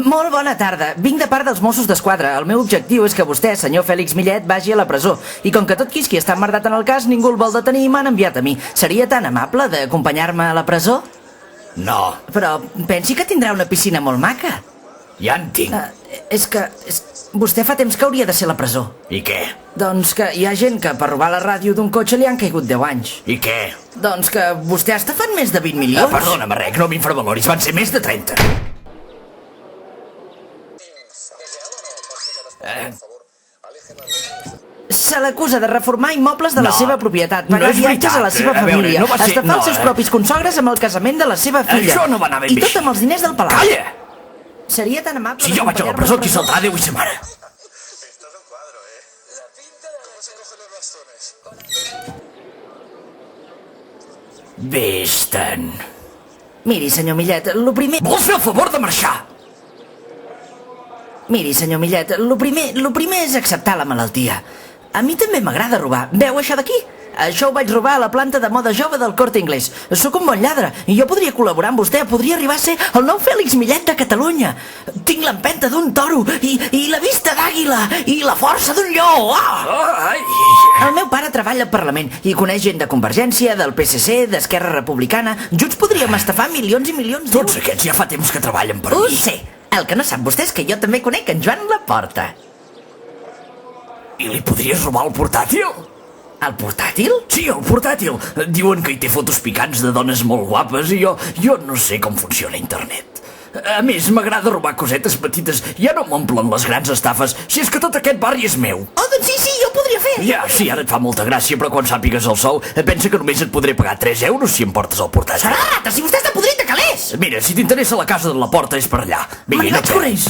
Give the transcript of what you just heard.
Molt bona tarda. Vinc de part dels Mossos d'Esquadra. El meu objectiu és que vostè, senyor Fèlix Millet, vagi a la presó. I com que tot qui està emmerdat en el cas, ningú el vol detenir i m'han enviat a mi. Seria tan amable d'acompanyar-me a la presó? No. Però pensi que tindrà una piscina molt maca. Ja en tinc. És que vostè fa temps que hauria de ser a la presó. I què? Doncs que hi ha gent que per robar la ràdio d'un cotxe li han caigut 10 anys. I què? Doncs que vostè ha estafat més de 20 milions. Perdona'm, Rec, no m'infravaloris. Van ser més de 30. Se l'acusa de reformar immobles de la seva propietat, pagar no és viatges a la seva veritat. família, No va ser- estafar els seus propis consogres amb el casament de la seva filla. Això no va anar ben I bé tot així. amb els diners del palau. Calla! Seria tan amable... Si jo vaig a la presó, qui saltarà Déu i sa mare? Vés-te'n. Miri, senyor Millet, lo primer... Vols fer el favor de marxar? Miri, senyor Millet, lo primer és acceptar la malaltia. A mi també m'agrada robar. Veu això d'aquí? Això ho vaig robar a la planta de moda jove del Corte Inglés. Sóc un bon lladre i jo podria col·laborar amb vostè. Podria arribar a ser el nou Fèlix Millet de Catalunya. Tinc l'empenta d'un toro i la vista d'àguila i la força d'un lleó. Ai! El meu pare treballa al Parlament i coneix gent de Convergència, del PSC, d'Esquerra Republicana. Junts podríem estafar milions i milions d'euros. Tots aquests ja fa temps que treballen per Ho mi. sé. El que no sap vostè és que jo també conec en Joan Laporta. I li podries robar el portàtil? El portàtil? Sí, el portàtil. Diuen que hi té fotos picants de dones molt guapes i jo no sé com funciona internet. A més, m'agrada robar cosetes petites. Ja no m'omplen les grans estafes, si és que tot aquest barri és meu. Oh, doncs sí, jo ho podria fer. Ja, sí, ara et fa molta gràcia, però quan sàpigues el sou, pensa que només et podré pagar 3 euros si em portes el portàtil. Serà rata, si vostè està podrit de calés. Mira, si t'interessa la casa de la porta és per allà. Vinga, Me n'hi vaig corrents.